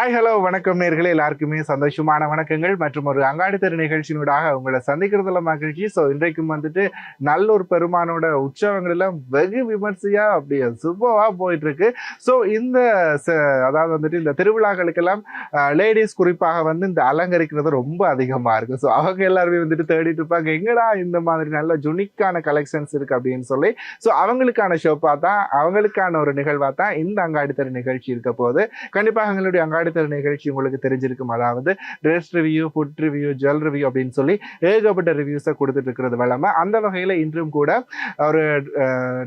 Hi hello வணக்கம் நேர்களே, எல்லாருக்குமே சந்தோஷமான வணக்கங்கள் மற்றும் ஒரு அங்காடி தெரு நிகழ்ச்சியினூடாக உங்களை சந்திக்கிறதுல மகிழ்ச்சி. ஸோ இன்றைக்கும் நல்லூர் பெருமானோட உற்சவங்களெல்லாம் வெகு விமர்சையா அப்படியே சூப்பராக போயிட்டு இருக்கு. ஸோ அதாவது இந்த திருவிழாக்களுக்கெல்லாம் லேடிஸ் குறிப்பாக இந்த அலங்கரிக்கிறது ரொம்ப அதிகமாக இருக்கு. ஸோ அவங்க எல்லாருமே தேடிட்டு இருப்பாங்க, எங்கடா இந்த மாதிரி நல்ல ஜுனிக்கான கலெக்ஷன்ஸ் இருக்கு அப்படின்னு சொல்லி. ஸோ அவங்களுக்கான ஷோப்பாக தான், அவங்களுக்கான ஒரு நிகழ்வாக தான் இந்த அங்காடி தெரு நிகழ்ச்சி இருக்க போது. கண்டிப்பாக எங்களுடைய அங்காடி தெரு நிகழ்ச்சி உங்களுக்கு தெரிஞ்சிருக்கும். அதாவது dress review, food review, jewel review அப்படின்னு சொல்லி ஏகப்பட்ட ரிவ்யூஸை கொடுத்துட்டு இருக்கிறது வழமை. அந்த வகையில் இன்றும் கூட ஒரு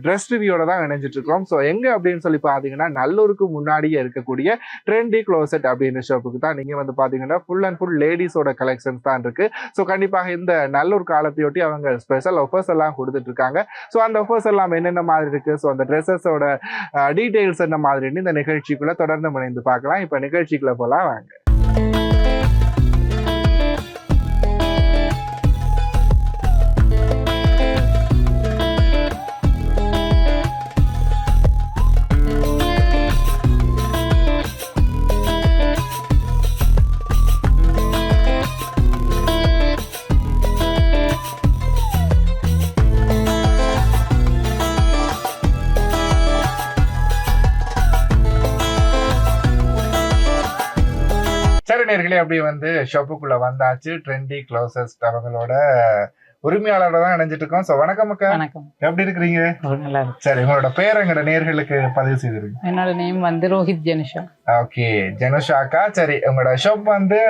ட்ரெஸ் ரிவ்யூட தான் இணைஞ்சிட்டு இருக்கிறோம். ஸோ எங்க அப்படின்னு சொல்லி பார்த்தீங்கன்னா, நல்லூருக்கு முன்னாடியே இருக்கக்கூடிய ட்ரெண்டி க்ளோசெட் அப்படின்ற ஷாப்புக்கு தான் நீங்க பார்த்தீங்கன்னா ஃபுல் அண்ட் ஃபுல் லேடிஸோட கலெக்ஷன்ஸ் தான் இருக்கு. ஸோ கண்டிப்பாக இந்த நல்லூர் காலத்தையொட்டி அவங்க ஸ்பெஷல் ஆஃபர்ஸ் எல்லாம் கொடுத்துட்டு இருக்காங்க. ஸோ அந்த ஆஃபர்ஸ் எல்லாம் என்னென்ன மாதிரி இருக்கு, ஸோ அந்த ட்ரெஸ்ஸஸோட டீடைல்ஸ் என்ன மாதிரின்னு இந்த நிகழ்ச்சிக்குள்ள தொடர்ந்து முனைந்து பார்க்கலாம். இப்போ நிகழ்ச்சிக்குள்ள போலாம் வாங்க. நேர்களே, அப்படி ஷாப்புக்குள்ள வந்தாச்சு. ட்ரெண்டி க்ளோசெட் அவங்களோட உரிமையாளரோட தான் இணைஞ்சிட்டு இருக்கோம். ஸோ வணக்கம் அக்கா, எப்படி இருக்கிறீங்க? சரி, உங்களோட பேர் எங்களோட நேர்களுக்கு பதிவு செய்திருக்கீங்க. என்னோட நேம் ரோஹித் ஜெனுஷா. ஓகே, ஜெனுஷா அக்கா. சரி, உங்களோட ஷாப்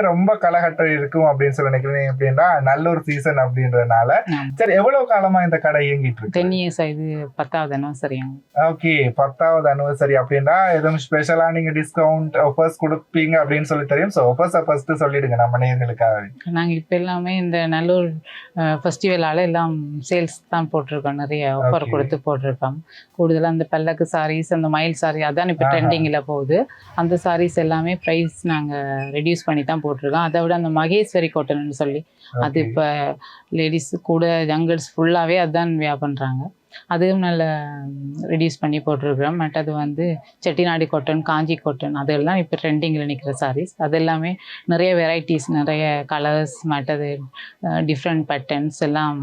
ரொம்ப களகட்டம் இருக்கும் அப்படின்னு சொல்லி நினைக்கிறீங்க. அப்படின்னா நல்லூர் சீசன் அப்படின்றதுனால. சரி, எவ்வளவு காலமா இந்த கடை இயங்கிட்டு இருக்கு? 10 years. இது 10வது anniversary. ஓகே, 10வது anniversary அப்படின்னா எதுவும் ஸ்பெஷலா நீங்க டிஸ்கவுண்ட் ஆஃபர்ஸ் கொடுப்பீங்க அப்படின்னு சொல்லி தெரியும். ஸோ ஆஃபர்ஸை ஃபர்ஸ்ட் சொல்லிடுங்க நம்ம நேர்களுக்காக. நாங்க இப்ப எல்லாமே இந்த நல்லூர் ஃபெஸ்டிவலால எல்லாம் சேல்ஸ் தான் போட்டிருக்கோம். நிறைய ஆஃபர் கொடுத்து போட்டிருக்கோம். கூடுதலாக அந்த பல்லக்கு சாரீஸ், அந்த மயில் சாரி அதான் இப்போ ட்ரெண்டிங்கில் போகுது. அந்த சாரீஸ் எல்லாமே ப்ரைஸ் நாங்கள் ரெடியூஸ் பண்ணி தான் போட்டிருக்கோம். அதை விட அந்த மகேஸ்வரி காட்டன்னு சொல்லி அது இப்போ லேடிஸ் கூட யங்கர்ஸ் ஃபுல்லாகவே அதுதான் வியா பண்ணுறாங்க. அதுவும் நல்ல ரெடியூஸ் பண்ணி போட்டிருக்கிறோம். மற்றது செட்டிநாடு காட்டன், காஞ்சி காட்டன் அதெல்லாம் இப்போ ட்ரெண்டிங்கில் நிற்கிற சாரீஸ். அது எல்லாமே நிறைய வெரைட்டிஸ், நிறைய கலர்ஸ், மற்றது டிஃப்ரெண்ட் பேட்டர்ன்ஸ் எல்லாம்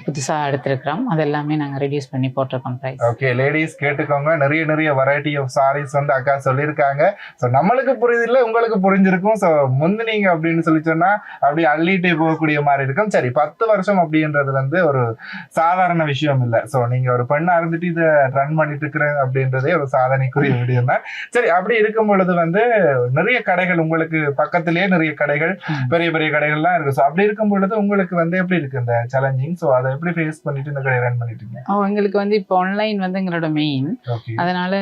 புதுசாக எடுத்துருக்கிறோம். அது எல்லாமே நாங்கள் ரெடியூஸ் பண்ணி போட்டிருக்கோம் ப்ரைஸ். ஓகே, லேடிஸ் கேட்டுக்கோங்க, நிறைய நிறைய வெரைட்டி ஆஃப் சாரீஸ் அக்கா சொல்லியிருக்காங்க. ஸோ நம்மளுக்கு புரியுதில்லை, உங்களுக்கு புரிஞ்சிருக்கும். ஸோ முந்தினீங்க அப்படின்னு சொல்லி சொன்னால் அப்படியே அள்ளிட்டே போகக்கூடிய மாதிரி இருக்கும். சரி, 10 வருஷம் அப்படின்றது ஒரு சாதாரண விஷயம் இல்லை. ஸோ நீங்கள் ஒரு பெண்ணாக இருந்துட்டு இதை ரன் பண்ணிட்டு இருக்கிற அப்படின்றதே ஒரு சாதனைக்குரிய விடயம் தான். சரி, அப்படி இருக்கும் பொழுது நிறைய கடைகள் உங்களுக்கு பக்கத்திலேயே, நிறைய கடைகள், பெரிய பெரிய கடைகள்லாம் இருக்கு. ஸோ அப்படி இருக்கும் பொழுது உங்களுக்கு எப்படி இருக்கு இந்த சேலஞ்சிங்? அதை எப்படி ஃபேஸ் பண்ணிட்டு இந்த கடை ரன் பண்ணிட்டு இருக்கீங்க? எங்களுக்கு இப்போ ஆன்லைன் எங்களோட மெயின். அதனால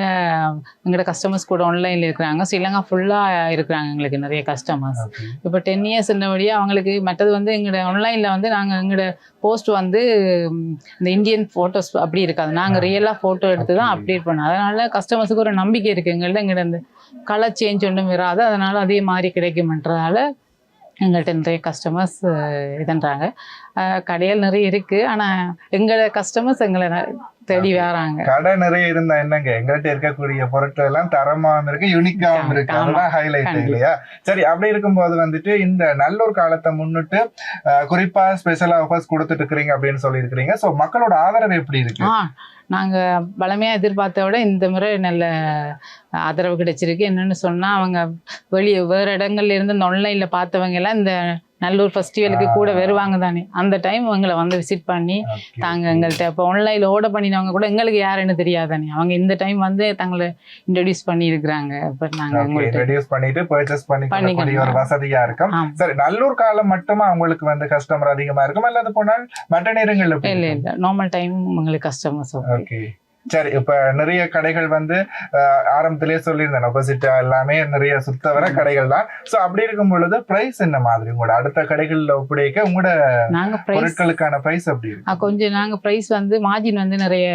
எங்களோட கஸ்டமர்ஸ் கூட ஆன்லைன்ல இருக்கிறாங்க. ஸ்ரீலங்கா ஃபுல்லா இருக்கிறாங்க எங்களுக்கு நிறைய கஸ்டமர்ஸ். இப்போ 10 years என்னபடியே அவங்களுக்கு மற்றது எங்களோட ஆன்லைன்ல நாங்கள் எங்களோட போஸ்ட் இந்த இந்தியன் போட்டோஸ் அப்படி இருக்காது. நாங்கள் ரியலாக ஃபோட்டோ எடுத்து தான் அப்டேட் பண்ணோம். அதனால கஸ்டமர்ஸுக்கு ஒரு நம்பிக்கை இருக்கு எங்கள்ட்ட இந்த கலர் சேஞ்ச் ஒன்றும் வராது. அதனால அதே மாதிரி கிடைக்கும்ன்றதால எங்கள்கிட்ட நிறைய கஸ்டமர்ஸ் இதுன்றாங்க. கடையில் நிறைய இருக்கு, ஆனா எங்களோட கஸ்டமர்ஸ் எங்களை தேடி வராங்க. கடை நிறைய இருந்தா என்னங்க, எங்கள்கிட்ட இருக்கக்கூடிய பொருட்கள் எல்லாம் தரமாவும் இருக்கு, யூனிக்காவும் இருக்கு. அதுதான் ஹைலைட் இல்லையா? சரி, அப்படி இருக்கும்போது இந்த நல்லூர் காலத்தை முன்னிட்டு குறிப்பா ஸ்பெஷல் ஆஃபர்ஸ் கொடுத்துட்டு இருக்கிறீங்க அப்படின்னு சொல்லி இருக்கிறீங்க. ஸோ மக்களோட ஆதரவு எப்படி இருக்கு? நாங்கள் பலமையாக எதிர்பார்த்த விட இந்த முறை நல்ல ஆதரவு கிடைச்சிருக்கு. என்னென்னு சொன்னால், அவங்க வேறு இடங்கள்ல இருந்து இந்த ஆன்லைனில் பார்த்தவங்க எல்லாம் இந்த நல்லூர் ஃபெஸ்டிவலுக்கு கூட வருவாங்க தானே. அந்த டைம் எங்களை விசிட் பண்ணி தாங்க எங்கள்கிட்ட இப்போ ஆன்லைனில் ஆர்டர் பண்ணினவங்க கூட எங்களுக்கு யாருன்னு தெரியாதானே, அவங்க இந்த டைம் தங்களை இன்ட்ரடியூஸ் பண்ணி இருக்கிறாங்க. இப்போ நாங்கள் இன்ட்ரடியூஸ் பண்ணிட்டு பர்ச்சேஸ் பண்ணிக்க ஒரு வசதியா இருக்கும். சரி, நல்லூர் காலம் மட்டுமா உங்களுக்கு கஸ்டமர் அதிகமா இருக்கும், அல்லது போனால் மற்ற நேரங்கள்ல? இல்லை, நார்மல் டைம் உங்களுக்கு கஸ்டமர்ஸ். ஓகே, சரி. இப்ப நிறைய கடைகள் ஆரம்பத்திலேயே சொல்லியிருந்தேன், ஆப்போசிட்டா எல்லாமே நிறைய சுத்த வர கடைகள் தான். சோ அப்படி இருக்கும் பொழுது பிரைஸ் என்ன மாதிரி உங்களோட அடுத்த கடைகள்ல ஒப்படைக்க உங்களோட பொருட்களுக்கான பிரைஸ் அப்படி இருக்கு? கொஞ்சம் நாங்க பிரைஸ் மார்ஜின் நிறைய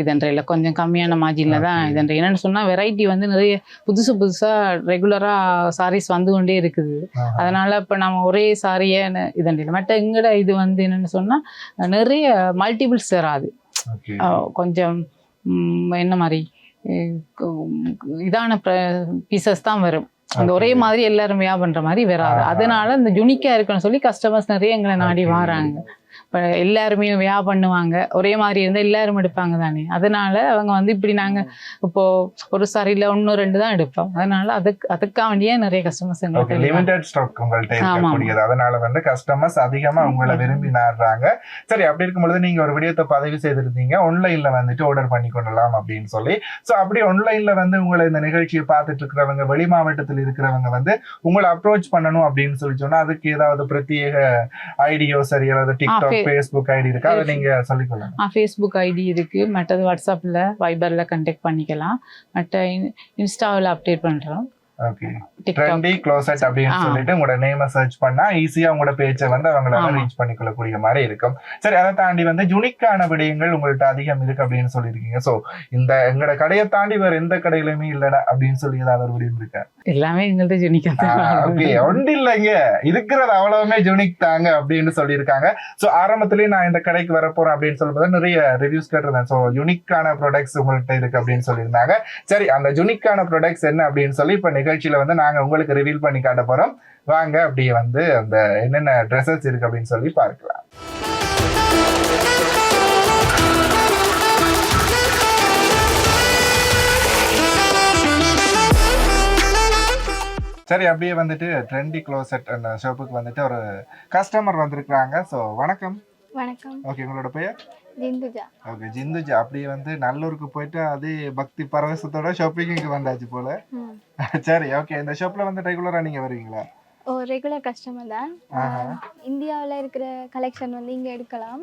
இதன்றையில் கொஞ்சம் கம்மியான மார்ஜினில் தான் இதன்ற. என்னென்னு சொன்னால், வெரைட்டி நிறைய புதுசாக ரெகுலராக சாரீஸ் வந்து கொண்டே இருக்குது. அதனால் இப்போ நம்ம ஒரே சாரியை இதன்றையில் மற்ற எங்கட இது என்னென்னு சொன்னால் நிறைய மல்டிபிள்ஸ் வராது. கொஞ்சம் என்ன மாதிரி இதான பீசஸ் தான் வரும். அந்த ஒரே மாதிரி எல்லாரும் வியா பண்ற மாதிரி வராது. அதனால இந்த யூனிக்கா இருக்குன்னு சொல்லி கஸ்டமர்ஸ் நிறைய எங்களை நாடி வராங்க. இப்போ எல்லாருமே வியா பண்ணுவாங்க, ஒரே மாதிரி இருந்தால் எல்லாரும் எடுப்பாங்க தானே. அதனால அவங்க வந்து இப்படி நாங்கள் இப்போ ஒரு சாரியில் 1-2 தான் எடுப்போம். அதனால அதுக்காக வேண்டிய நிறைய கஸ்டமர்ஸ் லிமிடெட் ஸ்டாக் உங்கள்கிட்ட இருக்கக்கூடியது. அதனால வந்து கஸ்டமர்ஸ் அதிகமா உங்களை விரும்பி நாடுறாங்க. சரி, அப்படி இருக்கும்பொழுது நீங்க ஒரு விடயத்தை பதிவு செய்திருந்தீங்க, ஆன்லைன்ல வந்துட்டு ஆர்டர் பண்ணி கொள்ளலாம் அப்படின்னு சொல்லி. ஸோ அப்படி ஆன்லைன்ல வந்து உங்களை இந்த நிகழ்ச்சியை பார்த்துட்டு இருக்கிறவங்க, வெளி மாவட்டத்தில் இருக்கிறவங்க வந்து உங்களை அப்ரோச் பண்ணணும் அப்படின்னு சொல்லி சொன்னா அதுக்கு ஏதாவது பிரத்யேக ஐடியோ சரி, அதாவது டிக்டாக், Facebook ஐடி இருக்கு, அதை நீங்க சொல்லிக்கலாம். Facebook ஐடி இருக்கு, மற்றது வாட்ஸ்அப்ல வைபர்ல கான்டாக்ட் பண்ணிக்கலாம், மற்ற இன்ஸ்டாவில் அப்டேட் பண்றோம். ஓகே, ட்ரெண்டி க்ளோசெட் அப்படின்னு சொல்லிட்டு உங்களோட நேமை சர்ச் பண்ணா ஈஸியா உங்களோட பேஜை வந்து அவங்களால ரீச் பண்ணிக்கொள்ளக்கூடிய மாதிரி இருக்கும். சரி, அதை தாண்டி வந்து யூனிக்கான விடயங்கள் உங்கள்ட்ட அதிகம் இருக்கு அப்படின்னு சொல்லியிருக்கீங்க. ஸோ இந்த எங்களோட கடையை தாண்டி வேற எந்த கடையிலுமே இல்லடா அப்படின்னு சொல்லி ஏதாவது ஒரு விடயம் இருக்கா? எல்லாமே எங்கள்ட்ட யூனிக்கா. ஓகே, ஒன்று இல்லைங்க, இருக்கிறது அவ்வளவுமே யூனிக் தாங்க அப்படின்னு சொல்லியிருக்காங்க. ஸோ ஆரம்பத்திலேயே நான் இந்த கடைக்கு வர போறேன் அப்படின்னு சொல்லும்போது நிறைய ரிவ்யூஸ் கேட்டிருந்தேன். ஸோ யூனிக்கான ப்ராடக்ட்ஸ் உங்கள்கிட்ட இருக்கு அப்படின்னு சொல்லியிருந்தாங்க. சரி, அந்த யூனிக்கான ப்ராடக்ட்ஸ் என்ன அப்படின்னு சொல்லி இப்ப நிகழ்ச்சியில வந்து நாங்க உங்களுக்கு ரிவீல் பண்ணி காட்ட போறோம். வாங்க அப்படியே வந்து அந்த என்னென்ன ட்ரெஸ்ஸஸ் இருக்கு அப்படின்னு சொல்லி பார்க்கலாம். சரி, அப்படியே வந்துட்டு ட்ரெண்டி க்ளோசெட் அந்த ஷாப்புக்கு வந்துட்டு ஒரு கஸ்டமர் வந்திருக்காங்க. ஸோ வணக்கம். வணக்கம். ஓகே, உங்களோட பெயர்? ஜிந்துஜா. ஓகே, ஜிந்துஜா. அப்படியே வந்து நல்லூருக்கு போயிட்டு அதே பக்தி பரவசத்தோட ஷாப்பிங்க்கு வந்தாச்சு போல. சரி, ஓகே. இந்த ஷாப்ல வந்து ரெகுலரா நீங்க வருவீங்களா? ஓ, ரெகுலர் கஸ்டமர் தான். இந்தியாவில் இருக்கிற கலெக்ஷன் வந்து இங்கே எடுக்கலாம்.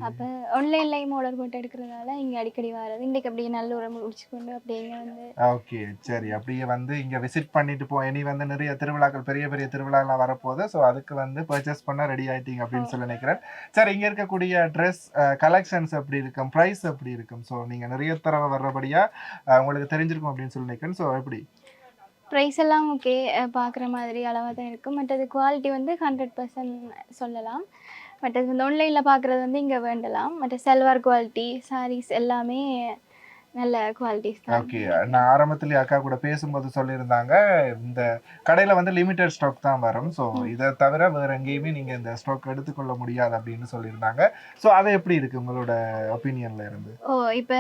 அப்போ ஆன்லைன்லையும் ஆர்டர் போட்டு எடுக்கிறதால இங்கே அடிக்கடி வர்றது. இன்றைக்கு அப்படியே நல்ல உரம் முடிச்சுக்கொண்டு அப்படியே இங்கே வந்து. ஓகே, சரி. அப்படியே வந்து இங்கே விசிட் பண்ணிட்டு இனி வந்து நிறைய திருவிழாக்கள், பெரிய பெரிய திருவிழாலாம் வரப்போகுது. ஸோ அதுக்கு வந்து பர்ச்சேஸ் பண்ண ரெடி ஆகிட்டீங்க அப்படின்னு சொல்லி நினைக்கிறேன். சரி, இங்கே இருக்கக்கூடிய ட்ரெஸ் கலெக்ஷன்ஸ் எப்படி இருக்கும், ப்ரைஸ் எப்படி இருக்கும்? ஸோ நீங்கள் நிறைய தடவை வர்றபடியாக உங்களுக்கு தெரிஞ்சிருக்கும் அப்படின்னு சொல்லி நினைக்கிறேன். ஸோ எப்படி ப்ரைஸ் எல்லாம் ஓகே, பார்க்குற மாதிரி அளவாக தான் இருக்கும். மற்றது குவாலிட்டி வந்து 100% சொல்லலாம். மற்றது வந்து ஆன்லைனில் பார்க்குறது வந்து இங்கே வேண்டலாம். மற்ற செல்வார் குவாலிட்டி, சாரீஸ் எல்லாமே நல்ல குவாலிட்டிஸ் தான். ஓகே, நான் ஆரம்பத்திலேயே அக்கா கூட பேசும்போது சொல்லியிருந்தாங்க இந்த கடையில் வந்து லிமிடெட் ஸ்டாக் தான் வரும். ஸோ இதை தவிர வேறு எங்கேயுமே நீங்கள் இந்த ஸ்டாக் எடுத்துக்கொள்ள முடியாது அப்படின்னு சொல்லியிருந்தாங்க. ஸோ அதை எப்படி இருக்குது உங்களோட ஒப்பீனியனில் இருந்து? ஓ, இப்போ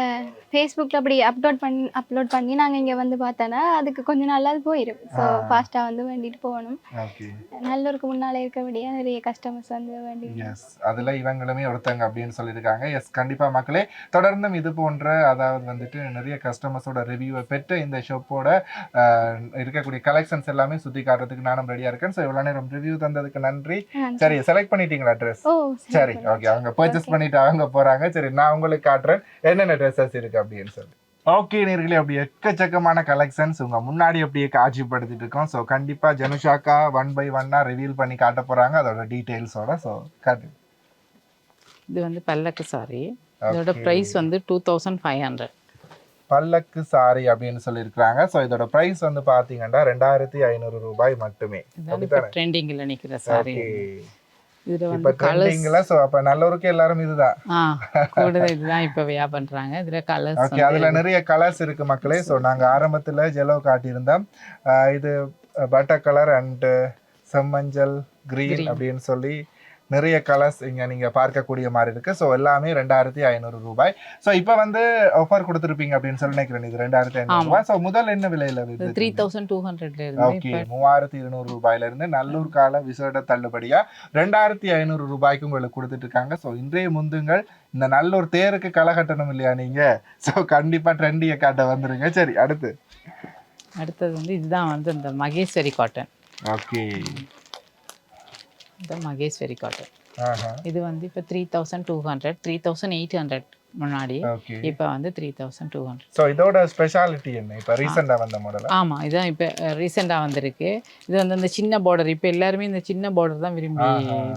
ஃபேஸ்புக்கில் அப்படி அப்லோட் பண்ணி நாங்கள் இங்கே வந்து பார்த்தோன்னா அதுக்கு கொஞ்சம் நல்லா போயிடும். ஸோ ஃபாஸ்ட்டாக வந்து வேண்டிட்டு போகணும். ஓகே, நல்லூருக்கு முன்னால் இருக்கபடியாக நிறைய கஸ்டமர்ஸ் வந்து வேண்டி. எஸ், அதில் இவங்களுமே ஒருத்தங்க அப்படின்னு சொல்லியிருக்காங்க. எஸ், கண்டிப்பாக மக்களே தொடர்ந்தும் இது போன்ற அதாவது வந்து நிறைய கஸ்டமர்ஸோட ரிவ்யூவை பெற்று இந்த ஷாப்போட இருக்கக்கூடிய கலெக்ஷன்ஸ் எல்லாமே சுத்தி காட்டுறதுக்கு நானும் ரெடியா இருக்கேன். ஸோ இவ்வளவு நேரம் ரிவ்யூ தந்ததுக்கு நன்றி. சரி, செலக்ட் பண்ணிட்டீங்களா ட்ரெஸ்? சரி, ஓகே. அவங்க பர்ச்சேஸ் பண்ணிட்டு அவங்க போறாங்க. சரி, நான் உங்களுக்கு காட்டுறேன் என்னென்ன ட்ரெஸ்ஸஸ் இருக்கு அப்படின்னு சொல்லி. ஓகே நேர்களே, அப்படி எக்கச்சக்கமான கலெக்ஷன்ஸ் உங்க முன்னாடி அப்படியே காட்சிப்படுத்திட்டு இருக்கோம். ஸோ கண்டிப்பா ஜனுஷாக்கா 1 by 1 ரிவீல் பண்ணி காட்ட போறாங்க அதோட டீடைல்ஸோட. ஸோ காட்டு. இது வந்து பல்லக்கு சாரி. இதோட பிரைஸ் வந்து 2500. பல்லக்கு சாரி அப்படின்னு சொல்லியிருக்காங்க. ஸோ இதோட பிரைஸ் வந்து பார்த்தீங்கன்னா 2500 ரூபாய் மட்டுமே. ட்ரெண்டிங்ல நிக்கிற சாரி. இதுல வந்து ட்ரெண்டிங்ல. சோ அப்ப நல்லூருக்கு எல்லாரும் இதுதான் கூடுதல் இதுதான் இப்ப வியா பண்றாங்க. இதுல கலர்ஸ் ஓகே, அதுல நிறைய கலர்ஸ் இருக்கு மக்களே. சோ நாங்க ஆரம்பத்துல ஜெலோ காட்டியிருந்தோம். இது பட்டர் கலர் அண்ட் செம்மஞ்சள் கிரீன் அப்படின்னு சொல்லி நிறைய கலர்ஸ் இங்க நீங்க பார்க்கக்கூடிய மாதிரி இருக்கு. ஸோ எல்லாமே 2500 ரூபாய். ஸோ இப்போ வந்து ஆஃபர் கொடுத்துருப்பீங்க அப்படின்னு சொல்லி நினைக்கிறேன். இது 2500 ரூபாய். ஸோ முதல் என்ன விலையில? 3200 ஓகே, 3200 ரூபாயில இருந்து நல்லூர் கால விசேட தள்ளுபடியா 2500 ரூபாய்க்கு உங்களுக்கு கொடுத்துட்டு இருக்காங்க. ஸோ இன்றைய முந்துங்கள் இந்த நல்லூர் தேருக்கு களை கட்டணும் இல்லையா நீங்க? ஸோ கண்டிப்பா ட்ரெண்டியை காட்ட வந்துருங்க. சரி, அடுத்தது வந்து இதுதான் வந்து இந்த மகேஸ்வரி காட்டன். ஓகே, இந்த மகேஸ்வரி காட்டன். இது வந்து இப்போ 3200, 3800 முன்னாடி. இப்போ வந்து 3200. ஸோ இதோட ஸ்பெஷாலிட்டி என்ன? இப்போ ரீசெண்டாக வந்த மாடல்? ஆமாம், இதுதான் இப்போ ரீசெண்டாக வந்திருக்கு. இது வந்து அந்த சின்ன பார்டர். இப்போ எல்லாருமே இந்த சின்ன பார்டர் தான் விரும்பி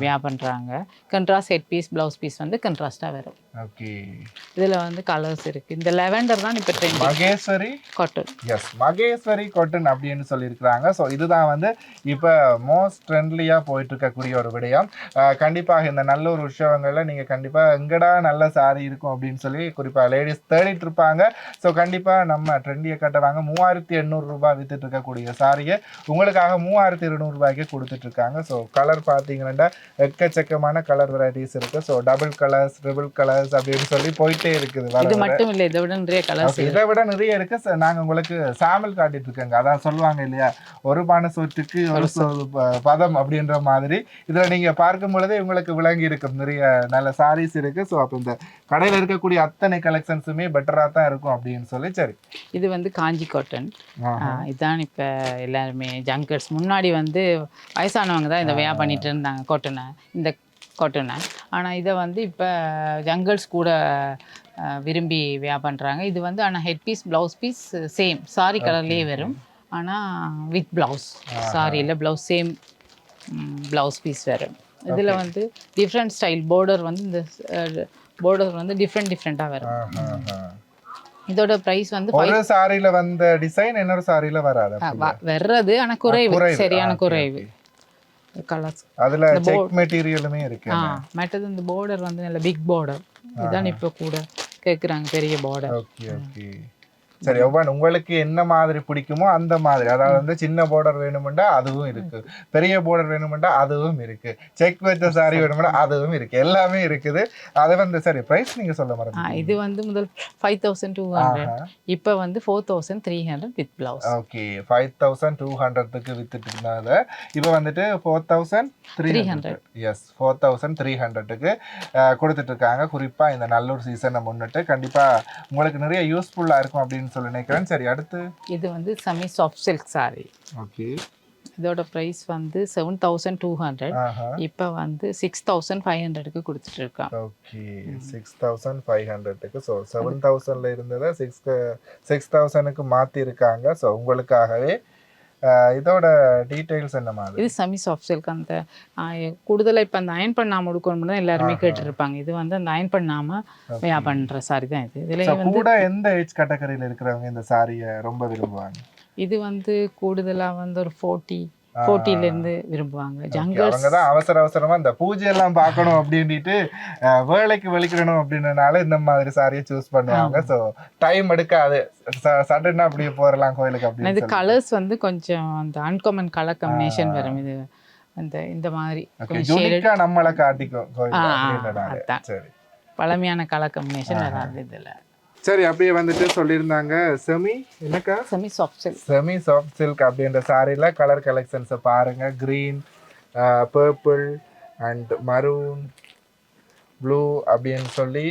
வியா பண்ணுறாங்க. Contrast head piece, blouse piece வந்து கண்ட்ராஸ்டாக வரும். ஓகே, இதில் வந்து கலர்ஸ் இருக்குது. இந்த லெவெண்டர் தான் இப்போ trend. Maheshwari cotton. Yes, Maheshwari cotton அப்படின்னு சொல்லியிருக்கிறாங்க. ஸோ இதுதான் வந்து இப்போ மோஸ்ட் ட்ரெண்ட்லியாக போயிட்டு இருக்கக்கூடிய ஒரு விடயம். கண்டிப்பாக இந்த நல்ல ஒரு உற்சவங்களில் நீங்கள் கண்டிப்பாக எங்கடா நல்ல சாரி இருக்கும் அப்படின்னு சொல்லி குறிப்பாக லேடிஸ் தேடிட்டு இருப்பாங்க. ஸோ கண்டிப்பாக நம்ம ட்ரெண்டியை கட்ட வாங்க. 3800 ரூபாய் வித்துட்டு இருக்கக்கூடிய சாரியை உங்களுக்காக 3200 ரூபாய்க்கு கொடுத்துட்டு இருக்காங்க. ஸோ கலர் பார்த்தீங்கன்னா எக்கச்சக்கமான கலர் வெரைட்டிஸ் இருக்கு. So double colours, triple colours அப்படின்னு சொல்லி போயிட்டே இருக்குது. இது மட்டும் இல்லை, இதை விட நிறைய கலர்ஸ், இதை விட நிறைய இருக்கு. நாங்கள் உங்களுக்கு சாம்பிள் காட்டிட்டு இருக்கோங்க. அதான் சொல்லுவாங்க இல்லையா, ஒரு பானை சொத்துக்கு ஒரு பதம் அப்படின்ற மாதிரி. இதில் நீங்கள் பார்க்கும் பொழுதே உங்களுக்கு விளங்கி இருக்கும் நிறைய நல்ல சாரீஸ் இருக்கு. ஸோ அப்போ இந்த கடையில் இருக்கக்கூடிய அத்தனை கலெக்ஷன்ஸுமே பெட்டராக தான் இருக்கும் அப்படின்னு சொல்லி. சரி, இது வந்து காஞ்சி காட்டன். இதுதான் இப்போ எல்லாருமே ஜங்கர்ஸ். முன்னாடி வந்து வயசானவங்க தான் இதை வியாபாரம் பண்ணிட்டு இருந்தாங்க காட்டனை, இந்த காட்டனை. ஆனால் இதை வந்து இப்போ ஜங்கர்ஸ் கூட விரும்பி வியாபாரம் பண்ணுறாங்க. இது வந்து ஆனால் head piece, blouse piece same sari கலர்லேயே வரும். ஆனால் வித் ப்ளவுஸ், சாரியில் ப்ளவுஸ் சேம் ப்ளவுஸ் பீஸ் வரும். இதில் வந்து டிஃப்ரெண்ட் ஸ்டைல் பார்டர் வந்து இந்த பார்டர் வந்து டிஃப்ரெண்ட்டாக வரும். இதோட பிரைஸ் வந்து ஒரு சாரியில வந்த டிசைன் இன்னொரு சாரியில வராது, வர்றது ஆனால் குறைவு, சரியான குறைவு. கலர்ஸ் அதுல செக் மெட்டீரியலுமே இருக்கு. மற்றது இந்த பார்டர் வந்து நல்ல பிக் பார்டர். இதான் இப்போ கூட கேட்குறாங்க, பெரிய பார்டர். ஓகே ஓகே, சரி. ஒவ்வொரு உங்களுக்கு என்ன மாதிரி பிடிக்குமோ அந்த மாதிரி, அதாவது வந்து சின்ன பார்டர் வேணுமெண்டா அதுவும் இருக்கு, பெரிய பார்டர் வேணுமெண்டா அதுவும் இருக்கு, செக் வச்ச சாரி வேணுமெண்டா அதுவும் இருக்கு, எல்லாமே இருக்குது. அது வந்து சரி, பிரைஸ் நீங்க சொல்ல மறந்துட்டீங்க. இது வந்து முதல் 5200, இப்போ வந்து 4300 வித் பிளவுஸ். ஓகே, 5200க்கு வித்துட்டு இருந்தாங்க. இப்போ வந்துட்டு 4300. எஸ், 4300க்கு கொடுத்துட்டு இருக்காங்க. குறிப்பா இந்த நல்லூர் சீசனை முன்னிட்டு கண்டிப்பா உங்களுக்கு நிறைய யூஸ்ஃபுல்லா இருக்கும் அப்படின்னு சொல்லி நினைக்கிறேன். சரி, அடுத்து இது வந்து semi soft silk sorry. Okay, இதோட பிரைஸ் வந்து 7200. இப்போ வந்து 6500க்கு கொடுத்துட்டு இருக்கான். ஓகே, 6500க்கு. ஸோ 7000ல இருந்ததை 6000க்கு மாற்றி இருக்காங்க. ஸோ உங்களுக்காகவே. இதோட டீடைல்ஸ் என்ன மாதிரி? இது செமி சாஃப்ட் சில்க். அந்த கூடுதலாக இப்போ அந்த அயன் பண்ணாமல் கொடுக்கணும் தான் எல்லாருமே கேட்டுருப்பாங்க. இது வந்து அந்த அயன் பண்ணாமல் பண்ணுற சாரி தான் இது. இதில் கூட எந்த ஏஜ் கேட்டகரியில் இருக்கிறவங்க இந்த சாரியை ரொம்ப விரும்புவாங்க? இது வந்து கூடுதலாக வந்து ஒரு 40லேருந்து விரும்புவாங்க. ஜங்கர்ஸ் அவங்க தான் அவசர அவசரமாக இந்த பூஜையெல்லாம் பார்க்கணும் அப்படின்ட்டு வேலைக்கு வெளிக்கிடணும் அப்படின்றனால இந்த மாதிரி சாரியை சூஸ் பண்ணுவாங்க. ஸோ டைம் எடுக்காது, சடனாக அப்படியே போகலாம் கோயிலுக்கு அப்படின்னு. இது கலர்ஸ் வந்து கொஞ்சம் அந்த அன்காமன் கலர் காம்பினேஷன் வரும். இது அந்த இந்த மாதிரி நம்மளை காட்டிக்கும் கோயில். சரி, பழமையான கலர் காம்பினேஷன் வராது இதில். சரி, அப்படியே வந்துட்டு சொல்லியிருந்தாங்க semi soft silk. Semi soft silk அப்படின்ற சாரியில் கலர் கலெக்ஷன்ஸை பாருங்கள். Green, purple and maroon, blue அப்படின்னு சொல்லி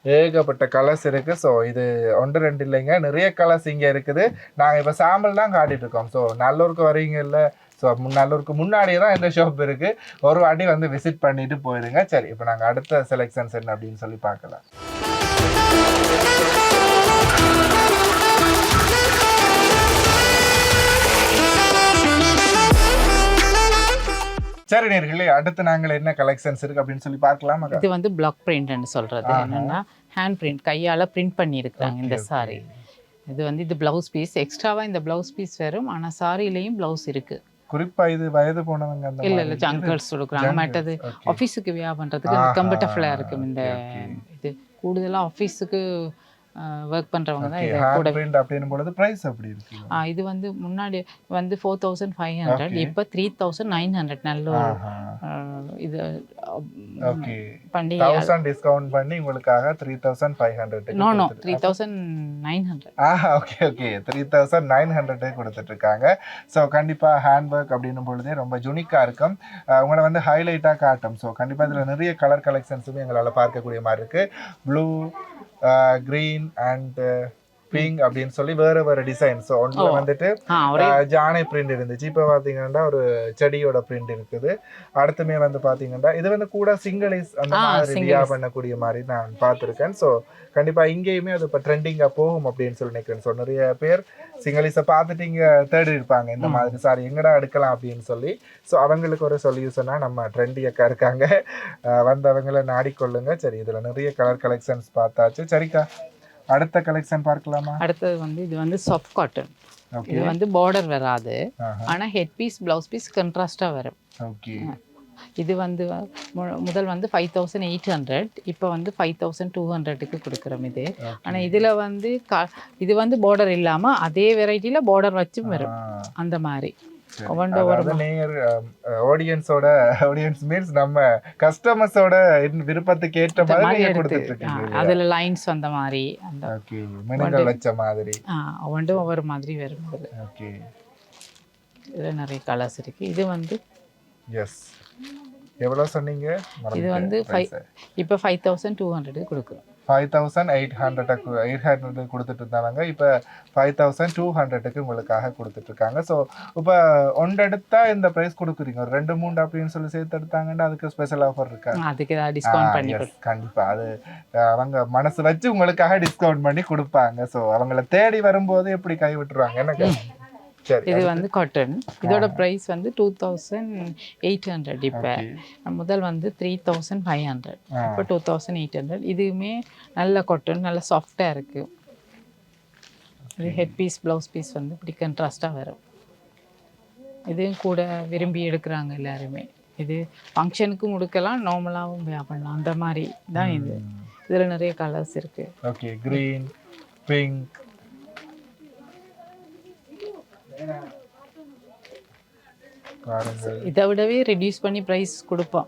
ஏகப்பட்ட கலர்ஸ் இருக்குது. ஸோ இது 1-2 இல்லைங்க, நிறைய கலர்ஸ் இங்கே இருக்குது. நாங்கள் இப்போ சாம்பிள் தான் காட்டிகிட்டு இருக்கோம். ஸோ நல்லூருக்கு வரீங்க இல்லை, ஸோ நல்லூருக்கு முன்னாடியே தான் இந்த ஷாப் இருக்குது. ஒரு வாட்டி வந்து விசிட் பண்ணிட்டு போயிடுங்க. சரி, இப்போ நாங்கள் அடுத்த செலெக்ஷன்ஸ் என்ன அப்படின்னு சொல்லி பார்க்கலாம். சரி நேர்களே, அடுத்து நாங்கள் என்ன கலெக்ஷன்ஸ் இருக்கு அப்படின்னு சொல்லி பார்க்கலாம். இது வந்து பிளாக் பிரிண்ட்னு சொல்றது என்னன்னா ஹேண்ட் பிரிண்ட், கையால பிரிண்ட் பண்ணியிருக்கிறாங்க இந்த சாரி. இது வந்து இது பிளவுஸ் பீஸ், எக்ஸ்ட்ராவா இந்த பிளவுஸ் பீஸ் வரும். ஆனால் சாரிலையும் பிளவுஸ் இருக்கு. குறிப்பா இது வயது போனவங்க அந்த இல்ல ஜங்கர்ஸ் கொடுக்குறாங்க. மற்றது ஆஃபீஸுக்கு வியா பண்றதுக்கு கம்ஃபர்டபுளாக இருக்கும். இந்த இது கூடுதலாக ஆஃபீஸுக்கு ஒர்க் பண்றவங்க தான் இதை கூட அப்படினும் பொழுது பிரைஸ் அப்படி இருக்கு. இது வந்து முன்னாடி வந்து 4500, இப்போ 3900. நல்ல இது ஓகே, பண்டிகை 1000 டிஸ்கவுண்ட் பண்ணி உங்களுக்காக 3500. நோ 3900. ஓகே ஓகே, 3900 கொடுத்துட்டு இருக்காங்க. ஸோ கண்டிப்பா ஹேண்ட் ஒர்க் அப்படின்னும் பொழுதே ரொம்ப யூனிக்கா இருக்கும். உங்களை வந்து ஹைலைட்டா காட்டும். ஸோ கண்டிப்பா இதுல நிறைய கலர் கலெக்ஷன்ஸுமே எங்களால் பார்க்கக்கூடிய மாதிரி இருக்கு. ப்ளூ, கிரீன் அண்ட் பிங்க் அப்படின்னு சொல்லி வேற டிசைன். ஸோ ஒன்றில் வந்துட்டு ஜானை பிரிண்ட் இருந்துச்சு. இப்போ பார்த்தீங்கன்னா ஒரு செடியோட பிரிண்ட் இருக்குது. அடுத்துமே வந்து பார்த்தீங்கன்னா இது வந்து கூட சிங்கிளைஸ் அந்த மாதிரி வியா பண்ணக்கூடிய மாதிரி நான் பார்த்துருக்கேன். ஸோ கண்டிப்பாக இங்கேயுமே அது இப்போ ட்ரெண்டிங்காக போகும் அப்படின்னு சொல்லி நினைக்கிறேன். ஸோ நிறைய பேர் சிங்கிளைஸை பார்த்துட்டு இங்கே தேடி இருப்பாங்க, இந்த மாதிரி சாரி எங்கடா எடுக்கலாம் அப்படின்னு சொல்லி. ஸோ அவங்களுக்கு ஒரு சொல்யூஷனாக நம்ம ட்ரெண்டி அக்கா இருக்காங்க, வந்தவங்களை நாடிக்கொள்ளுங்க. சரி, இதில் நிறைய கலர் கலெக்ஷன்ஸ் பார்த்தாச்சு. சரிக்கா, அடுத்த கலெக்ஷன் பார்க்கலாமா? அடுத்தது வந்து இது வந்து சாஃப்ட் காட்டன். இது வந்து பார்டர் வராது, ஆனா ஹெட் பீஸ், பிளவுஸ் பீஸ் கான்ட்ராஸ்டா வரும். ஓகே, இது வந்து முதல் வந்து 5800, இப்போ வந்து 5200க்கு கொடுக்குறோம் இது. ஆனால் இதில் வந்து இது வந்து பார்டர் இல்லாமல் அதே வெரைட்டியில் பார்டர் வச்சும் வரும் அந்த மாதிரி. ஆடியன்ஸ் மீன்ஸ் நம்ம கஸ்டமர்ஸோட விருப்பத்துக்கு ஏற்ற மாதிரி கொடுத்துட்டு இருக்கீங்க. அதுல லைன்ஸ் வந்த மாதிரி அந்த ஓகே மினரல் வச்ச மாதிரி ஒவ்வொன்றும் ஒவ்வொரு மாதிரி வரும். ஓகே இதுல நிறைய கலர்ஸ் இருக்கு. இது வந்து எஸ் எவ்வளவு சொன்னீங்க? இது வந்து இப்போ 5200 கொடுக்குறோம். 5800 கொடுத்துட்டு இருந்தாங்க. இப்போ 5200க்கு உங்களுக்காக கொடுத்துட்டு இருக்காங்க. ஸோ இப்போ ஒன்று எடுத்தா இந்த ப்ரைஸ் கொடுக்குறீங்க. ஒரு 2-3 அப்படின்னு சொல்லி சேர்த்து எடுத்தாங்கன்னா அதுக்கு ஸ்பெஷல் ஆஃபர் இருக்கா? அதுக்கு ஏதாவது டிஸ்கவுண்ட் பண்ணி கண்டிப்பா அது அவங்க மனசு வச்சு உங்களுக்காக டிஸ்கவுண்ட் பண்ணி கொடுப்பாங்க. ஸோ அவங்கள தேடி வரும்போது எப்படி கை விட்டுருவாங்க எனக்கு. இது வந்து காட்டன். இதோட பிரைஸ் வந்து 2800. இப்போ முதல் வந்து 3500, இப்போ 2800. இதுவுமே நல்ல காட்டன், நல்ல சாஃப்டாக இருக்கு. இது ஹெட் பீஸ் ப்ளவுஸ் பீஸ் வந்து இப்படி கண்ட்ராஸ்டாக வரும். இதையும் கூட விரும்பி எடுக்கிறாங்க எல்லாருமே. இது ஃபங்க்ஷனுக்கும் கொடுக்கலாம், நார்மலாகவும் பண்ணலாம். அந்த மாதிரி தான் இது. இதில் நிறைய கலர்ஸ் இருக்கு. ஓகே கிரீன், பிங்க், இதை விடவே ரெடியூஸ் பண்ணி பிரைஸ் கொடுப்போம்.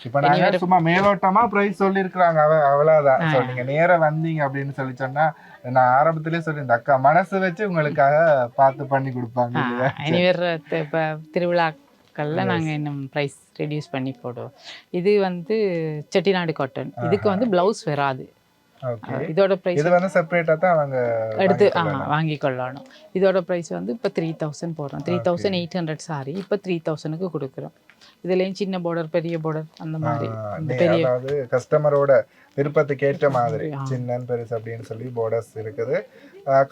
இப்போ நாங்க சும்மா மேலோட்டமா பிரைஸ் சொல்லியிருக்கிறாங்க, அவ்வளவுதான். ஸோ நீங்க நேரா வந்தீங்க அப்படின்னு சொல்லி சொன்னா நான் ஆரம்பத்திலேயே சொல்லி இந்த அக்கா மனசு வச்சு உங்களுக்காக பார்த்து பண்ணி கொடுப்பாங்க. இப்போ திருவிழாக்கள்ல நாங்கள் இன்னும் ப்ரைஸ் ரெடியூஸ் பண்ணி போடுவோம். இது வந்து செட்டிநாடு காட்டன். இதுக்கு வந்து பிளவுஸ் வராது. இதோட பிரைஸ் இது வந்து செப்பரேட்டா தான் அவங்க எடுத்து வாங்கி கொள்ளணும். இதோட பிரைஸ் வந்து இப்போ 3000 போடுறோம். 3800 சாரி இப்போ 3000க்கு கொடுக்குறோம். இதுலயும் சின்ன பார்டர், பெரிய பார்டர் அந்த மாதிரி. அதாவது கஸ்டமரோட விருப்பத்துக்கு ஏற்ற மாதிரி சின்ன பெருசு அப்படின்னு சொல்லி பார்டர்ஸ் இருக்குது.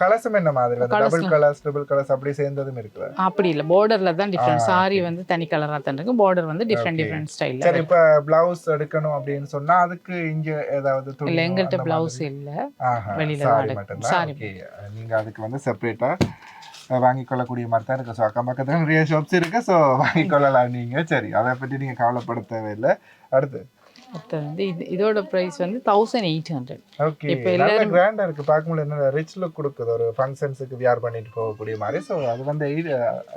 கலர்ஸும் என்ன மாதிரி டபுள் கலர்ஸ், ட்ரிபிள் கலர்ஸ் அப்படி சேர்ந்ததும் இருக்குது. அப்படி இல்ல, பார்டர்ல தான் டிஃபரன்ஸ். சாரி வந்து தனி கலரா தான் இருக்கு, பார்டர் வந்து டிஃபரண்ட் ஸ்டைல்ல. சரி, இப்ப பிளவுஸ் எடுக்கணும் அப்படின்னு சொன்னா அதுக்கு இங்க ஏதாவது துணி இல்ல, எங்கள்ட்ட பிளவுஸ் இல்ல, வெளியில தான். சாரி நீங்க அதுக்கு வந்து செப்பரேட்டா வாங்கிக்கொள்ளக்கூடிய மாதிரி தான் இருக்கு. ஸோ அக்கம் பக்கத்துல நிறைய ஷாப்ஸ் இருக்கு. ஸோ வாங்கிக்கொள்ளலாம் நீங்க. சரி, அதை பற்றி நீங்க கவலைப்பட தேவையில்லை. அடுத்து வந்து இதோட பிரைஸ் வந்து 1800. ஓகே, இப்போ எல்லாரும் கிராண்டா இருக்கு, பார்க்கும்போது என்ன ரிச் லுக் கொடுக்குது, ஒரு ஃபங்க்ஷன்ஸ்க்கு வியர் பண்ணிட்டு போகக்கூடிய மாதிரி. ஸோ அது வந்து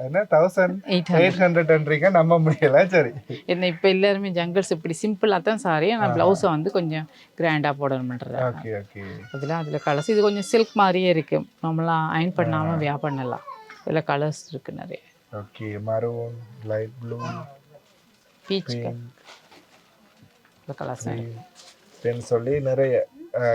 என்ன 1800ன்றீங்க, நம்ப முடியல. சரி, என்ன இப்போ எல்லாருமே ஜங்கல்ஸ் இப்படி சிம்பிளா தான் சாரி, ஆனால் பிளவுஸை வந்து கொஞ்சம் கிராண்டா போடணும்ன்றது. Okay okay. அதில் கலர்ஸ் இது கொஞ்சம் சில்க் மாதிரியே இருக்கு, நம்மளாம் அயன் பண்ணாமல் வியர் பண்ணலாம். இதில் கலர்ஸ் இருக்கு நிறைய. Okay, maroon, light blue, beach சொல்லி நிறைய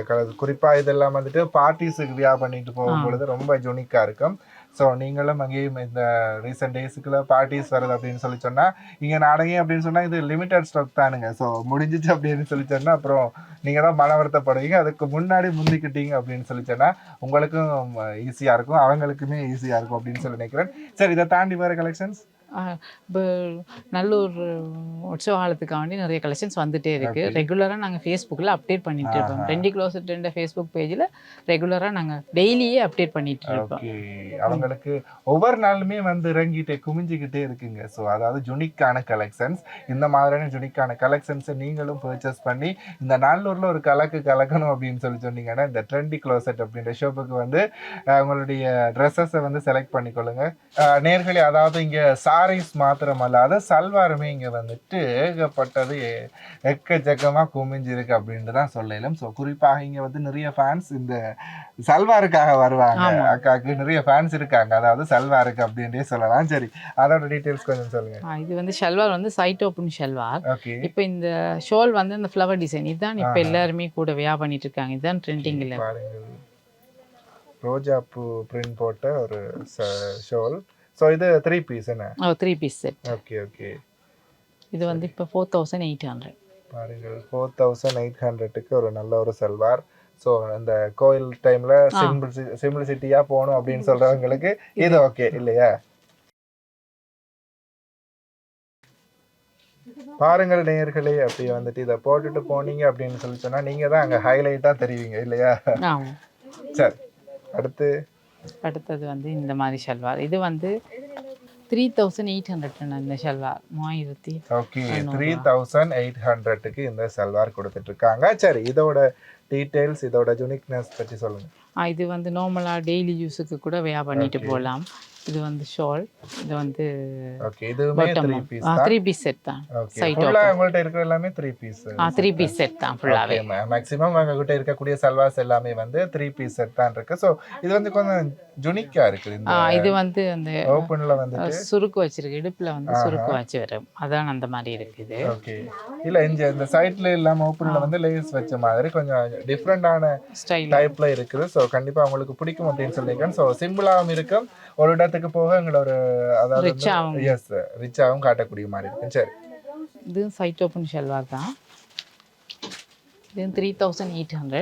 கலர். குறிப்பாக இதெல்லாம் வந்துட்டு பார்ட்டிஸுக்கு வியர் பண்ணிட்டு போகும்பொழுது ரொம்ப யூனிக்காக இருக்கும். ஸோ நீங்களும் அங்கேயும் இந்த ரீசெண்ட் டேஸுக்குள்ள பார்ட்டிஸ் வருது அப்படின்னு சொல்லி சொன்னால் இங்கே நாடகே அப்படின்னு சொன்னால் இது லிமிட்டட் ஸ்டாக் தானுங்க. ஸோ முடிஞ்சிச்சு அப்படின்னு சொல்லி சொன்னால் அப்புறம் நீங்கள் தான் மன வருத்தப்படுவீங்க. அதுக்கு முன்னாடி முந்திக்கிட்டீங்க அப்படின்னு சொல்லி சொன்னால் உங்களுக்கும் ஈஸியாக இருக்கும், அவங்களுக்குமே ஈஸியாக இருக்கும் அப்படின்னு சொல்லி நினைக்கிறேன். சரி, இதை தாண்டி வேறு கலெக்ஷன்ஸ்? இப்போ நல்லூர் உற்சவ காலத்துக்காண்டி நிறைய கலெக்ஷன்ஸ் வந்துட்டே இருக்கு. ரெகுலராக நாங்கள் ஃபேஸ்புக்கில் அப்டேட் பண்ணிட்டு இருப்போம். ட்ரெண்டி க்ளோசெட் ஃபேஸ்புக் பேஜில் ரெகுலராக நாங்கள் டெய்லியே அப்டேட் பண்ணிட்டு இருப்போம். அவங்களுக்கு ஒவ்வொரு நாளுமே வந்து இறங்கிட்டே குமிஞ்சிக்கிட்டே இருக்குங்க. ஸோ அதாவது யுனிக்கான கலெக்ஷன்ஸ், இந்த மாதிரியான யுனிக்கான கலெக்ஷன்ஸை நீங்களும் பர்ச்சேஸ் பண்ணி இந்த நல்லூரில் ஒரு கலக்கணும் அப்படின்னு சொல்லி சொன்னீங்கன்னா இந்த ட்ரெண்டி க்ளோசெட் அப்படின்ற ஷாப்புக்கு வந்து உங்களுடைய ட்ரெஸ்ஸஸை வந்து செலக்ட் பண்ணிக்கொள்ளுங்க நேர்களே. அதாவது இங்கே சாரீஸ் மாத்திரம் அல்லாத சல்வாருமே இங்கே வந்துட்டு ஏகப்பட்டது எக்கச்சக்கமாக குமிஞ்சிருக்கு அப்படின்ட்டு தான் சொல்லலாம். ஸோ குறிப்பாக இங்கே வந்து நிறைய ஃபேன்ஸ் இந்த சல்வாருக்காக வருவாங்க. அக்காவுக்கு நிறைய ஃபேன்ஸ் இருக்காங்க, அதாவது சல்வாருக்கு அப்படின்றே சொல்லலாம். சரி, அதோட டீட்டெயில்ஸ் கொஞ்சம் சொல்லுங்க. இது வந்து ஷல்வார் வந்து சைட் ஓப்பன் ஷல்வார். ஓகே, இப்போ இந்த ஷோல் வந்து இந்த ஃப்ளவர் டிசைன் இதுதான் இப்போ எல்லாருமே கூட வியர் பண்ணிட்டு இருக்காங்க. இதுதான் ட்ரெண்டிங். இல்லை, ரோஜா பூ பிரிண்ட் போட்ட ஒரு ஷோல். ஸோ இது 3 பீஸ் என்ன? 3 பீஸ் செட். Okay okay. இது வந்து இப்போ 4800 பாருங்கள். 4800க்கு ஒரு நல்ல ஒரு சல்வார். ஸோ அந்த கோயில் டைம்ல சிம்பிளிசிட்டியா போகணும் அப்படின்னு சொல்றவங்களுக்கு இது ஓகே இல்லையா? பாருங்கள் நேயர்களே, அப்படியே வந்துட்டு இதை போட்டுட்டு போனீங்க அப்படின்னு சொல்லி சொன்னா நீங்க தான் அங்கே ஹைலைட்டா தெரிவிங்க இல்லையா? சரி, அடுத்தது வந்து இந்த மாதிரி ஷல்வார். இது வந்து 3800 இந்த ஷல்வார் 3000. ஓகே 3800க்கு இந்த சல்வார் கொடுத்துட்டு இருக்காங்க. சரி, இதோட டீடைல்ஸ், இதோட யூனிக்னஸ் பற்றி சொல்லுங்க. இது வந்து நார்மலாக டெய்லி யூஸுக்கு கூட வேர் பண்ணிட்டு போகலாம். இது வந்து ஷால், இது வந்து ஓகே இதுவுமே 3 பீஸ் தான். 3 பீஸ் செட் தான். ஓகே ஃபுல்லா உங்கள்ட்ட இருக்கிற எல்லாமே 3 பீஸ். 3 பீஸ் செட் தான் ஃபுல்லாவே. மேக்ஸिमम உங்ககிட்ட இருக்கக்கூடிய சல்வார்ஸ் எல்லாமே வந்து 3 பீஸ் செட் தான் இருக்கு. சோ இது வந்து கொஞ்சம் யூனிக்கா இருக்கு. இந்த இது வந்து அந்த ஓபன்ல வந்து சுருக்கு வச்சிருக்கு, இடுப்புல வந்து சுருக்கு வச்சு வரும். அதான் அந்த மாதிரி இருக்குது. ஓகே இல்ல இந்த சைடுல இல்லாம ஓபன்ல வந்து லேஸ் வச்ச மாதிரி கொஞ்சம் டிஃபரண்டான ஸ்டைல் டைப்ல இருக்குது. சோ கண்டிப்பா உங்களுக்கு பிடிக்கும் அப்படின்னு சொல்லிருக்கேன். சோ சிம்பிளாவும் இருக்கும், ஒரு இடத்துக்கு போக எங்களை ஒரு அதாவது ரிச்சாவும் காட்டக்கூடிய மாதிரி இருக்கு. சரி, இது சைட் ஓப்பன் ஷல்வார் தான். இது 3800.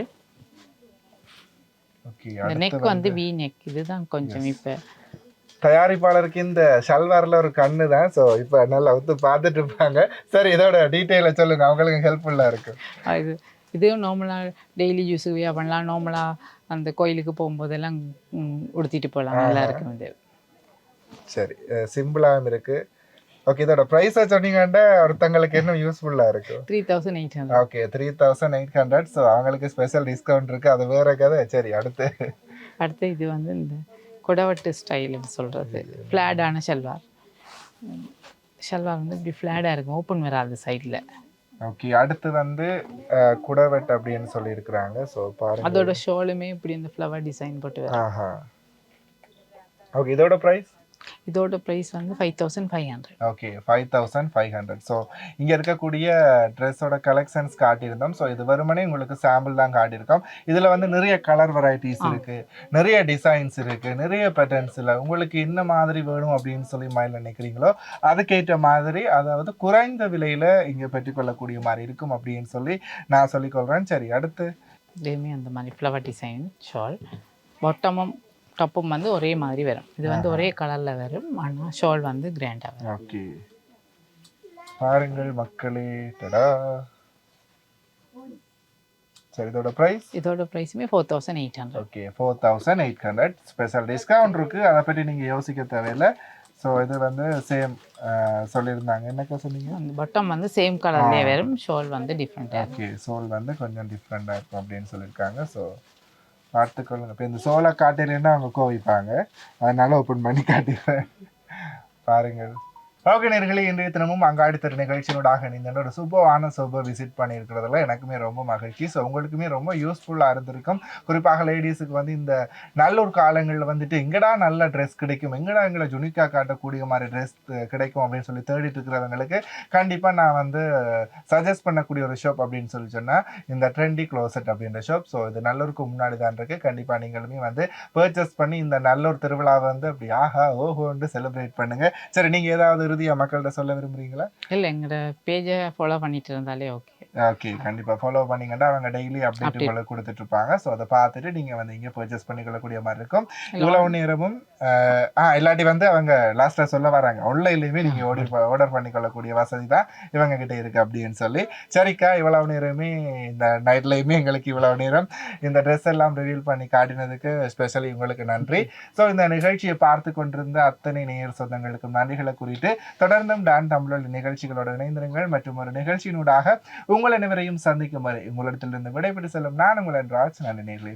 ஓகே இந்த நெக் வந்து வி நெக். இதுதான் கொஞ்சம் இப்ப தயாரிப்பாளருக்கு இந்த ஷல்வார்ல ஒரு கண்ணு தான். ஸோ இப்போ நல்லா வந்து பார்த்துட்டு இருப்பாங்க. சரி, இதோட டீட்டெயிலை சொல்லுங்க, அவங்களுக்கு ஹெல்ப்ஃபுல்லாக இருக்கும். இதுவும் நார்மலாக டெய்லி யூஸுக்கு வியா பண்ணலாம். நார்மலாக அந்த கோயிலுக்கு போகும்போதெல்லாம் உடுத்திட்டு போகலாம், நல்லா இருக்கும் இது. சரி, சிம்பிளாகவும் இருக்கு. ஓகே, இதோட ப்ரைஸை சொன்னீங்கன்னா ஒருத்தங்களுக்கு என்ன யூஸ்ஃபுல்லாக இருக்கும். 3800. ஓகே 3800. ஸோ அவங்களுக்கு ஸ்பெஷல் டிஸ்கவுண்ட் இருக்கு, அது வேற கதை. சரி, அடுத்து இது வந்து இந்த கொடவட்டு ஸ்டைல்னு சொல்கிறது, ஃப்ளாடான ஷல்வார். ஷல்வார் வந்து இப்படி ஃப்ளாடாக இருக்கும், ஓப்பன் வராது சைடில். ஓகே, அடுத்து வந்து குடவெட் அப்படின்னு சொல்லியிருக்கிறாங்க. ஸோ பாருங்க, அதோட ஷோலுமே இப்படி இந்த ஃப்ளவர் டிசைன் போட்டு வரும். ஓகே, இதோட ப்ரைஸ் வந்து 5500. ஓகே 5500. ஸோ இங்கே இருக்கக்கூடிய ட்ரெஸ்ஸோட கலெக்ஷன்ஸ் காட்டியிருந்தோம். ஸோ இது வெறுமனே உங்களுக்கு சாம்பிள் தான் காட்டியிருக்கோம். இதில் வந்து நிறைய கலர் வெரைட்டிஸ் இருக்குது, நிறைய டிசைன்ஸ் இருக்குது, நிறைய பேட்டர்ன்ஸில் உங்களுக்கு என்ன மாதிரி வேணும் அப்படின்னு சொல்லி மைண்டில் நினைக்கிறீங்களோ அதுக்கேற்ற மாதிரி, அதாவது குறைந்த விலையில் இங்கே பெற்றுக்கொள்ளக்கூடிய மாதிரி இருக்கும் அப்படின்னு சொல்லி நான் சொல்லிக்கொள்கிறேன். சரி, அடுத்து இதேமே அந்த மாதிரி ஃப்ளவர் டிசைன் ஷால், பாட்டமும் டாப்பும் வந்து ஒரே மாதிரி வரும். இது வந்து ஒரே கலரில் வரும், ஆனால் ஷால் வந்து கிராண்டாக வரும். ஓகே, பாருங்கள் மக்களே, டடா. சரி, இதோட ப்ரைஸுமே 4800. ஓகே 4800. ஸ்பெஷல் டிஸ்கவுண்ட் இருக்கு, அதை பற்றி நீங்கள் யோசிக்க தேவையில்லை. ஸோ இது வந்து சேம் சொல்லியிருந்தாங்க. என்னக்கா சொன்னீங்க? அந்த பட்டம் வந்து சேம் கலர்லேயே வரும், ஷால் வந்து டிஃப்ரெண்ட்டாக. ஓகே, ஷால் வந்து கொஞ்சம் டிஃப்ரெண்ட்டாக இருக்கும் அப்படின்னு சொல்லியிருக்காங்க. ஸோ பார்த்துக்கொள்ளுங்க. இப்போ இந்த சோலை காட்டிலேன்னா அவங்க கோவிப்பாங்க, அதனால ஓப்பன் பண்ணி காட்டிடுறேன், பாருங்கள். ஓகே நேயர்களே, இன்றைய தினமும் அங்காடி தெரு நிகழ்ச்சியோடாக இணைந்த ஒரு சூப்பரான விசிட் பண்ணியிருக்கிறதுல எனக்குமே ரொம்ப மகிழ்ச்சி. ஸோ உங்களுக்குமே ரொம்ப யூஸ்ஃபுல்லாக இருந்திருக்கும். குறிப்பாக லேடிஸுக்கு வந்து இந்த நல்லூர் காலங்களில் வந்துட்டு எங்கடா நல்ல ட்ரெஸ் கிடைக்கும், எங்கடா எங்களை ஜுனிக்காக காட்டக்கூடிய மாதிரி ட்ரெஸ் கிடைக்கும் அப்படின்னு சொல்லி தேடிட்டு இருக்கிறவங்களுக்கு கண்டிப்பாக நான் வந்து சஜஸ்ட் பண்ணக்கூடிய ஒரு ஷாப் அப்படின்னு சொல்லி சொன்னால் இந்த ட்ரெண்டி க்ளோசெட் அப்படின்ற ஷாப். ஸோ இது நல்லூருக்கு முன்னாடி தான் இருக்குது. கண்டிப்பாக நீங்களுமே வந்து பர்ச்சேஸ் பண்ணி இந்த நல்லூர் திருவிழாவை வந்து அப்படி ஆஹா ஓஹோன்னு செலிப்ரேட் பண்ணுங்கள். சரி, நீங்கள் ஏதாவது மக்கள்கிட்ட சொல்ல விரும்புறீங்களா? இல்லை, எங்களோட பேஜை ஃபாலோ பண்ணிட்டு இருந்தாலே ஓகே. ஓகே, கண்டிப்பாக ஃபாலோ பண்ணிங்கன்னா அவங்க டெய்லி அப்டேட்டுகளை கொடுத்துட்டு இருப்பாங்க. ஸோ அதை பார்த்துட்டு நீங்கள் வந்து இங்கே பர்ச்சேஸ் பண்ணிக்கொள்ளக்கூடிய மாதிரி இருக்கும். இவ்வளவு நேரமும் இல்லாட்டி வந்து அவங்க லாஸ்ட்டாக சொல்ல வராங்க, ஆன்லைன்லேயுமே நீங்கள் ஆர்டர் பண்ணிக்கொள்ளக்கூடிய வசதி தான் இவங்க கிட்டே இருக்குது அப்படின்னு சொல்லி. சரிக்கா, இவ்வளவு நேரமே இந்த நைட்லையுமே எங்களுக்கு இவ்வளவு நேரம் இந்த ட்ரெஸ் எல்லாம் ரிவீல் பண்ணி காட்டினதுக்கு ஸ்பெஷலி உங்களுக்கு நன்றி. ஸோ இந்த நிகழ்ச்சியை பார்த்து கொண்டிருந்த அத்தனை நேயர் சொந்தங்களுக்கும் நன்றிகளை குறித்து தொடர்ந்தும் டான் தமிழ் நிகழ்ச்சிகளோடு இணைந்திருங்கள். மற்றும் ஒரு நிகழ்ச்சியினூடாக உங்கள் அனைவரையும் சந்திக்கும் வரை உங்களிடத்திலிருந்து விடைபெற்று செல்லும் நான் உங்கள் ராஜ். நன்றி நேயர்களே.